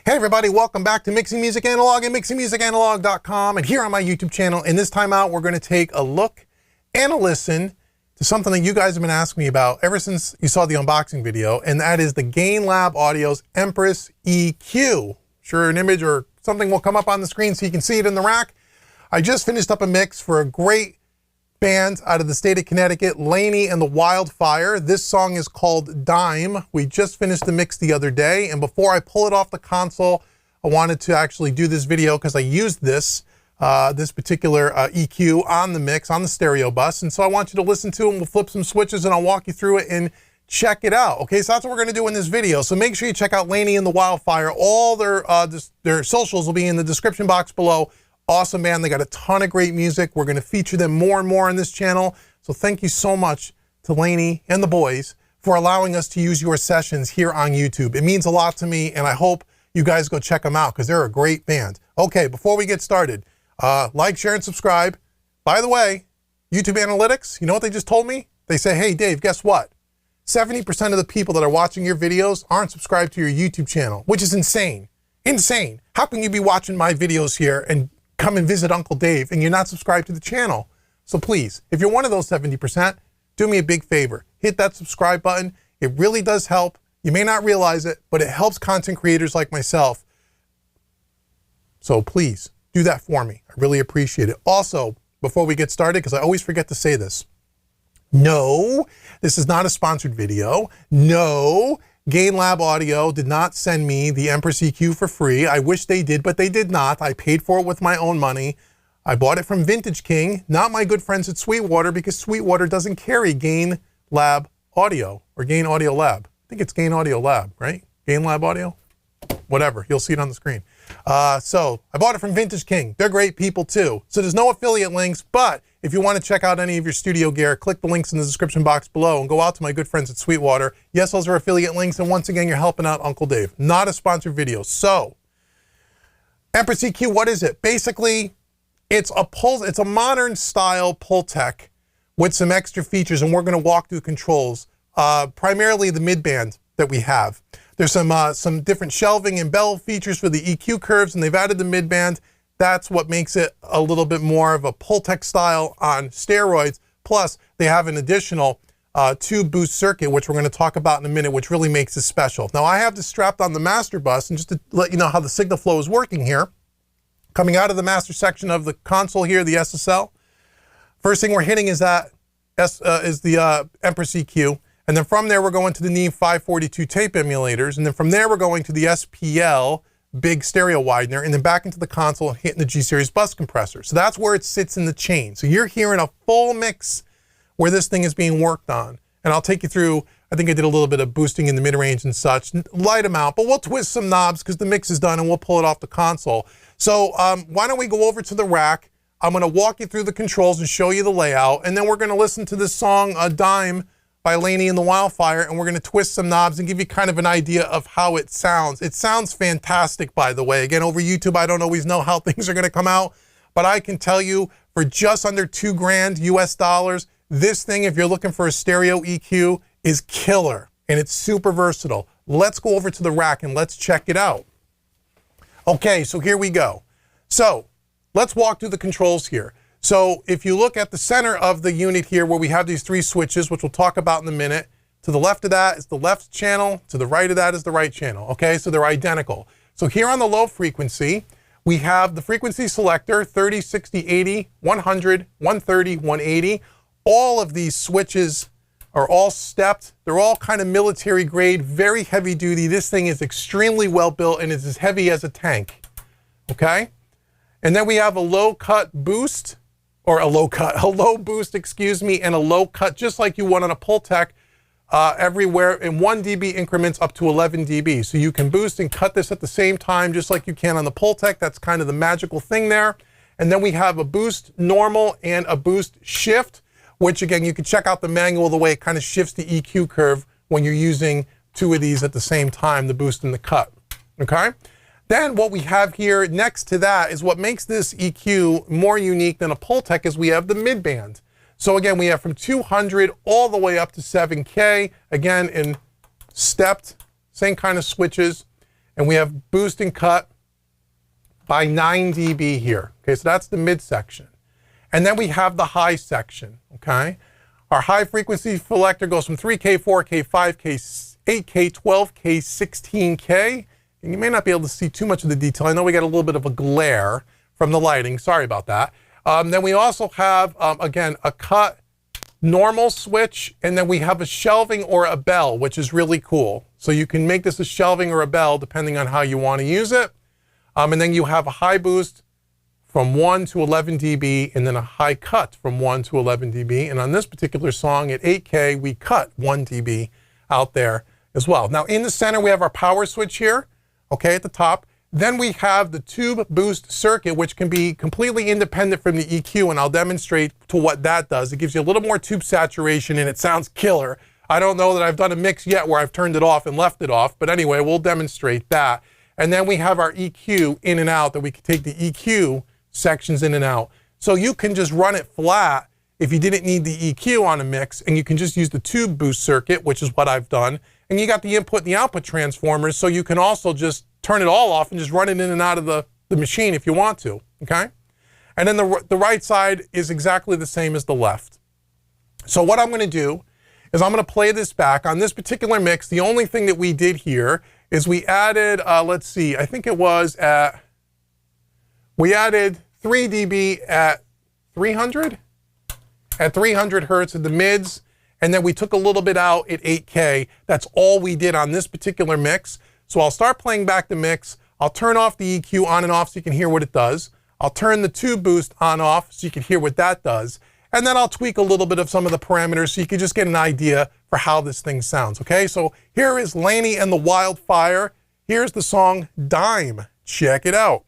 Hey everybody, welcome back to Mixing Music Analog and mixingmusicanalog.com, and here on my YouTube channel. And this time out, we're going to take a look and a listen to something that you guys have been asking me about ever since you saw the unboxing video, and that is the Gainlab Audio's Empress EQ. Sure, an image or something will come up on the screen so you can see it in the rack. I just finished up a mix for a great band out of the state of Connecticut, Laini The Wildfire. This song is called Dime. We just finished the mix the other day, and before I pull it off the console, I wanted to actually do this video because I used this particular EQ on the mix, on the stereo bus, and so I want you to listen to it, and we'll flip some switches and I'll walk you through it and check it out. Okay, so that's what we're going to do in this video. So make sure you check out Laini The Wildfire. All their socials will be in the description box below. Awesome band. They got a ton of great music. We're going to feature them more and more on this channel. So thank you so much to Laini and the boys for allowing us to use your sessions here on YouTube. It means a lot to me, and I hope you guys go check them out because they're a great band. Okay, before we get started, like, share, and subscribe. By the way, YouTube Analytics, you know what they just told me? They say, hey, Dave, guess what? 70% of the people that are watching your videos aren't subscribed to your YouTube channel, which is insane. Insane. How can you be watching my videos here and come and visit Uncle Dave and you're not subscribed to the channel? So please, if you're one of those 70%, do me a big favor. Hit that subscribe button. It really does help. You may not realize it, but it helps content creators like myself. So please do that for me. I really appreciate it. Also, before we get started, because I always forget to say this, no, this is not a sponsored video. No, Gainlab Audio did not send me the Empress EQ for free. I wish they did, but they did not. I paid for it with my own money. I bought it from Vintage King, not my good friends at Sweetwater, because Sweetwater doesn't carry Gainlab Audio or Gain Audio Lab. I think it's Gain Audio Lab, right? Gainlab Audio? Whatever, you'll see it on the screen. So I bought it from Vintage King. They're great people too. So there's no affiliate links, but if you want to check out any of your studio gear, click the links in the description box below and go out to my good friends at Sweetwater. Yes, those are affiliate links, and once again, you're helping out Uncle Dave. Not a sponsored video. So, Empress EQ, what is it? Basically, it's a modern style Pultec with some extra features, and we're going to walk through controls, primarily the mid-band that we have. There's some different shelving and bell features for the EQ curves, and they've added the mid-band. That's what makes it a little bit more of a Pultec style on steroids. Plus, they have an additional tube boost circuit, which we're going to talk about in a minute, which really makes it special. Now, I have this strapped on the master bus, and just to let you know how the signal flow is working here, coming out of the master section of the console here, the SSL, first thing we're hitting is the Empress EQ. And then from there, we're going to the Neve 542 tape emulators. And then from there, we're going to the SPL big stereo widener, and then back into the console and hitting the G-Series bus compressor. So that's where it sits in the chain. So you're hearing a full mix where this thing is being worked on. And I'll take you through, I think I did a little bit of boosting in the mid-range and such, light amount, but we'll twist some knobs because the mix is done and we'll pull it off the console. So why don't we go over to the rack? I'm gonna walk you through the controls and show you the layout, and then we're gonna listen to this song, Dime, by Laini The Wildfire, and we're going to twist some knobs and give you kind of an idea of how it sounds. It sounds fantastic, by the way. Again, over YouTube, I don't always know how things are going to come out, but I can tell you for just under $2,000 US dollars, this thing, if you're looking for a stereo EQ, is killer, and it's super versatile. Let's go over to the rack and let's check it out. Okay, so here we go. So let's walk through the controls here. So if you look at the center of the unit here where we have these three switches, which we'll talk about in a minute, to the left of that is the left channel, to the right of that is the right channel, okay? So they're identical. So here on the low frequency, we have the frequency selector, 30, 60, 80, 100, 130, 180. All of these switches are all stepped. They're all kind of military grade, very heavy duty. This thing is extremely well built and it's as heavy as a tank, okay? And then we have a low cut boost, or a low boost, excuse me, and a low cut, just like you want on a Pultec, everywhere in 1 dB increments up to 11 dB. So you can boost and cut this at the same time, just like you can on the Pultec. That's kind of the magical thing there. And then we have a boost normal and a boost shift, which again, you can check out the manual, the way it kind of shifts the EQ curve when you're using two of these at the same time, the boost and the cut, okay? Then what we have here next to that is what makes this EQ more unique than a Pultec is we have the mid-band. So again, we have from 200 all the way up to 7K, again in stepped, same kind of switches. and we have boost and cut by 9 dB here. Okay, so that's the mid section. And then we have the high section, okay? Our high frequency selector goes from 3K, 4K, 5K, 8K, 12K, 16K. And you may not be able to see too much of the detail. I know we got a little bit of a glare from the lighting. Sorry about that. Then we also have, again, a cut normal switch, and then we have a shelving or a bell, which is really cool. So you can make this a shelving or a bell depending on how you want to use it. And then you have a high boost from 1 to 11 dB, and then a high cut from 1 to 11 dB. And on this particular song at 8K, we cut 1 dB out there as well. Now in the center, we have our power switch here, okay, at the top. Then we have the tube boost circuit, which can be completely independent from the EQ, and I'll demonstrate to what that does. It gives you a little more tube saturation, and it sounds killer. I don't know that I've done a mix yet where I've turned it off and left it off, but anyway, we'll demonstrate that. And then we have our EQ in and out, that we can take the EQ sections in and out. So you can just run it flat if you didn't need the EQ on a mix, and you can just use the tube boost circuit, which is what I've done. And you got the input and the output transformers, so you can also just turn it all off and just run it in and out of the machine if you want to, okay? And then the right side is exactly the same as the left. So what I'm gonna do is I'm gonna play this back. On this particular mix, the only thing that we did here is we added, let's see, I think it was we added 3 dB at 300? At 300 hertz in the mids, and then we took a little bit out at 8K. That's all we did on this particular mix. So I'll start playing back the mix. I'll turn off the EQ on and off so you can hear what it does. I'll turn the tube boost on off so you can hear what that does. And then I'll tweak a little bit of some of the parameters so you can just get an idea for how this thing sounds, okay? So here is Laini and the Wildfire. Here's the song Dime. Check it out.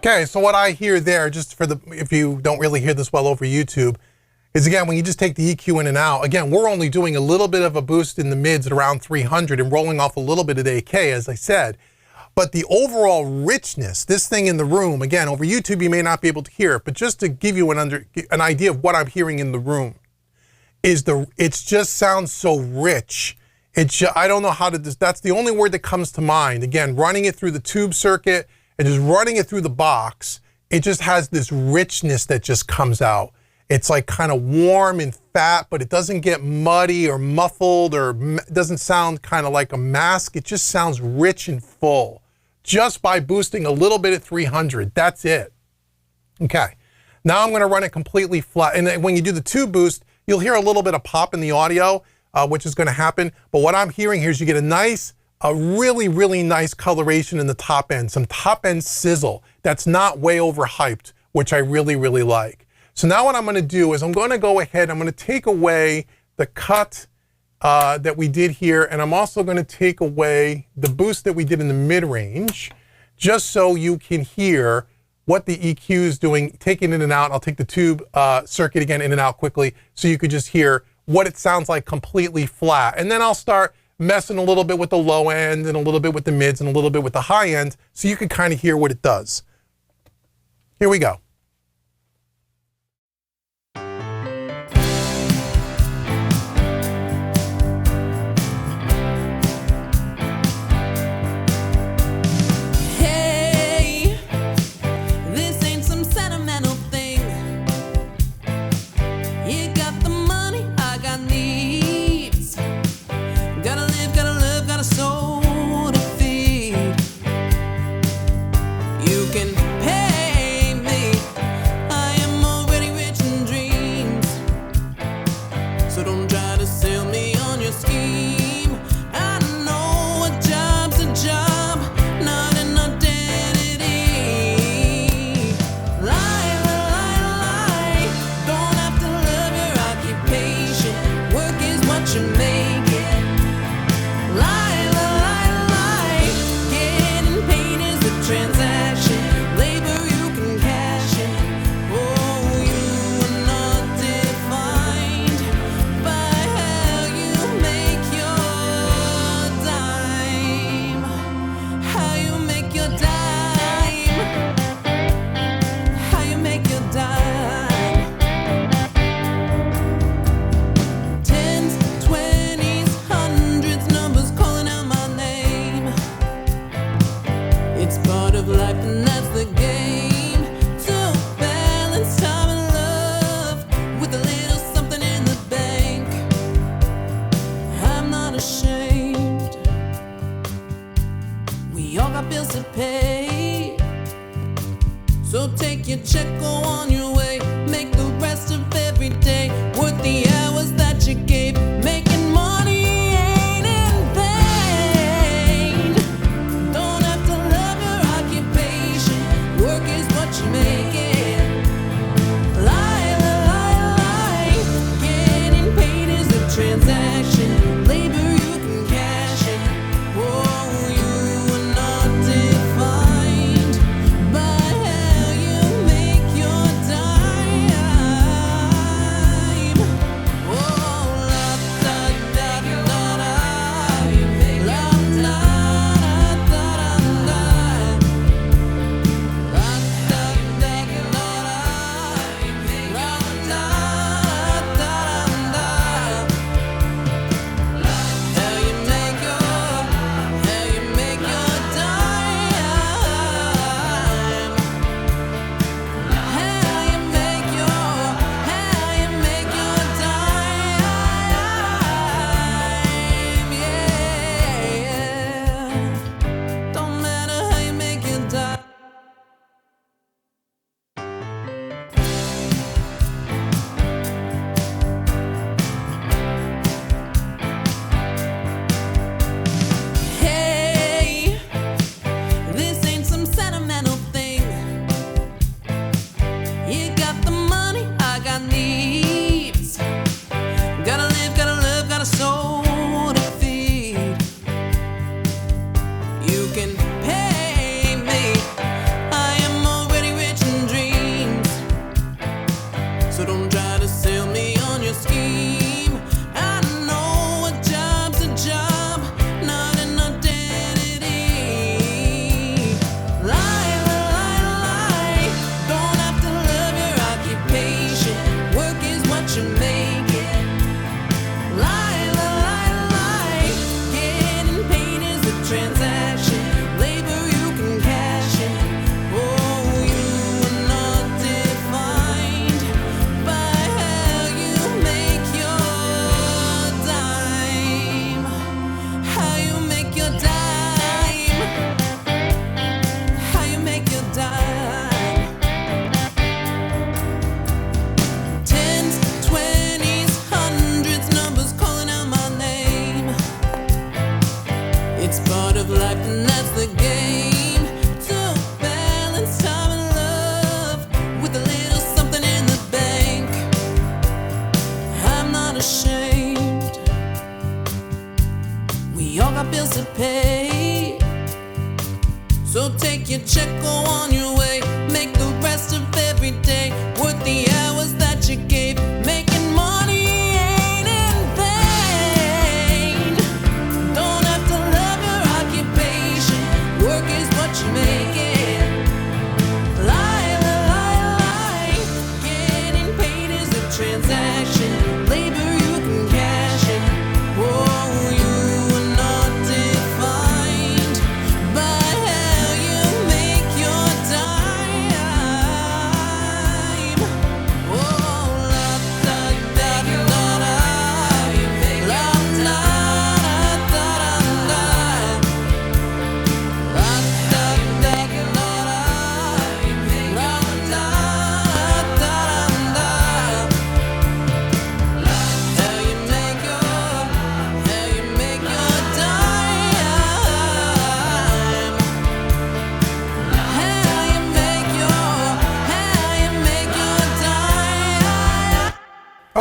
Okay, so what I hear there, just for if you don't really hear this well over YouTube, is again, when you just take the EQ in and out, again, we're only doing a little bit of a boost in the mids at around 300 and rolling off a little bit at 8K, as I said. But the overall richness, this thing in the room, again, over YouTube, you may not be able to hear it, but just to give you an idea of what I'm hearing in the room, it just sounds so rich. I don't know how to, that's the only word that comes to mind. Again, running it through the tube circuit, and just running it through the box, it just has this richness that just comes out. It's like kind of warm and fat, but it doesn't get muddy or muffled, or doesn't sound kind of like a mask. It just sounds rich and full just by boosting a little bit at 300. That's it. Okay, now I'm going to run it completely flat. And then when you do the tube boost, you'll hear a little bit of pop in the audio, which is going to happen. But what I'm hearing here is you get a really, really nice coloration in the top end, some top end sizzle that's not way overhyped, which I really, really like. So now what I'm going to do is I'm going to go ahead, I'm going to take away the cut that we did here, and I'm also going to take away the boost that we did in the mid-range, just so you can hear what the EQ is doing, taking in and out. I'll take the tube circuit again in and out quickly so you could just hear what it sounds like completely flat. And then I'll start messing a little bit with the low end and a little bit with the mids and a little bit with the high end so you can kind of hear what it does. Here we go. So take your check, go on your way. Make the rest of every day worth the hours that you gave. Making money ain't in vain. Don't have to love your occupation. Work is what you make it. Lie, lie, lie. Getting paid is a transaction. Labor you can cash in. Whoa, you are not defined by how you make your dime. Whoa, la da da da da. La da da da da. La da da da da. La da da da. How you make your dime. How you make your dime. Yeah. Don't matter how you make your dime. Hey, this ain't some sentimental thing. You got the money, I got needs. Gotta live, gotta love, got a soul to feed. You can pay me, I am already rich in dreams. So don't try to sell me on your scheme. I know a job's a job, not an identity. Lie, lie, lie. Don't have to love your occupation. Work is what you make it. Lie, lie, lie. Getting paid is a transaction. Labor you can cash in. Oh, you are not defined by how you make your dime. How you make your dime. How you make your dime. Tens, twenties, hundreds, numbers calling out my name. It's part of life and that's the game. To balance time and love with a little something in the bank. I'm not ashamed. We all got bills to pay. So take your check, go on your way. Make the rest of every day worth the hours that you gave. Making money ain't in vain.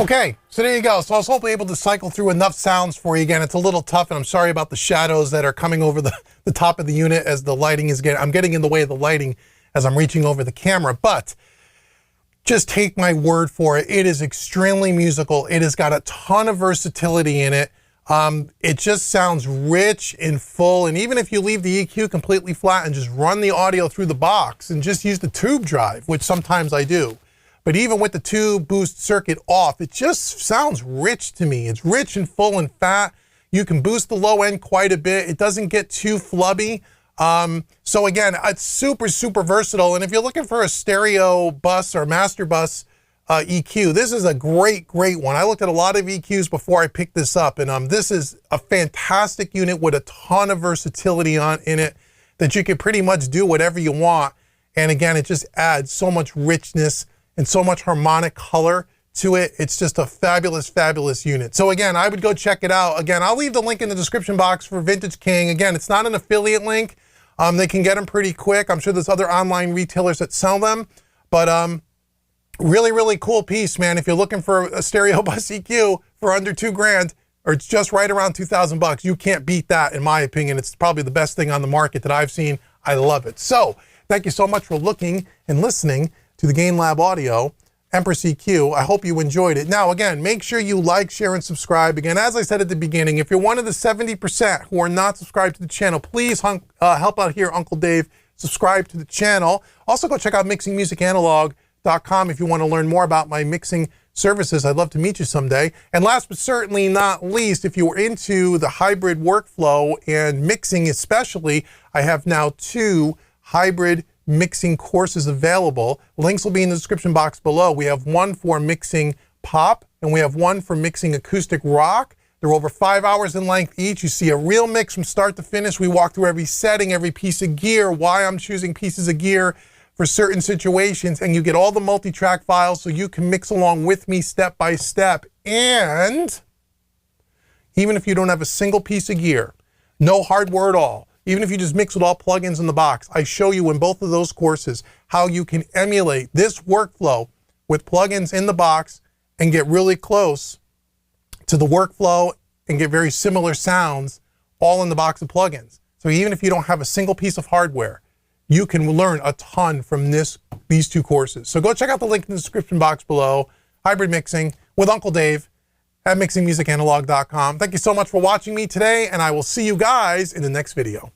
Okay, so there you go. So I was hopefully able to cycle through enough sounds for you. Again, it's a little tough, and I'm sorry about the shadows that are coming over the top of the unit as the lighting is I'm getting in the way of the lighting as I'm reaching over the camera. But just take my word for it. It is extremely musical. It has got a ton of versatility in it. It just sounds rich and full. And even if you leave the EQ completely flat and just run the audio through the box and just use the tube drive, which sometimes I do, but even with the tube boost circuit off, it just sounds rich to me. It's rich and full and fat. You can boost the low end quite a bit. It doesn't get too flubby. So again, it's super, super versatile. And if you're looking for a stereo bus or master bus EQ, this is a great, great one. I looked at a lot of EQs before I picked this up, and this is a fantastic unit with a ton of versatility in it that you can pretty much do whatever you want. And again, it just adds so much richness and so much harmonic color to it. It's just a fabulous, fabulous unit. So again, I would go check it out. Again, I'll leave the link in the description box for Vintage King. Again, it's not an affiliate link. They can get them pretty quick. I'm sure there's other online retailers that sell them, but really, really cool piece, man. If you're looking for a stereo bus EQ for under $2,000, or it's just right around 2,000 bucks, you can't beat that, in my opinion. It's probably the best thing on the market that I've seen. I love it. So thank you so much for looking and listening to the Gainlab Audio Empress EQ. I hope you enjoyed it. Now, again, make sure you like, share, and subscribe. Again, as I said at the beginning, if you're one of the 70% who are not subscribed to the channel, please help out here, Uncle Dave. Subscribe to the channel. Also, go check out mixingmusicanalog.com if you want to learn more about my mixing services. I'd love to meet you someday. And last but certainly not least, if you were into the hybrid workflow and mixing especially, I have now 2 hybrid mixing courses available. Links will be in the description box below. We have one for mixing pop, and we have one for mixing acoustic rock. They're over 5 hours in length each. You see a real mix from start to finish. We walk through every setting, every piece of gear, why I'm choosing pieces of gear for certain situations, and you get all the multi-track files so you can mix along with me step by step. And even if you don't have a single piece of gear, no hardware at all, even if you just mix with all plugins in the box, I show you in both of those courses how you can emulate this workflow with plugins in the box and get really close to the workflow and get very similar sounds all in the box of plugins. So even if you don't have a single piece of hardware, you can learn a ton from these 2 courses. So go check out the link in the description box below. Hybrid mixing with Uncle Dave at mixingmusicanalog.com. Thank you so much for watching me today, and I will see you guys in the next video.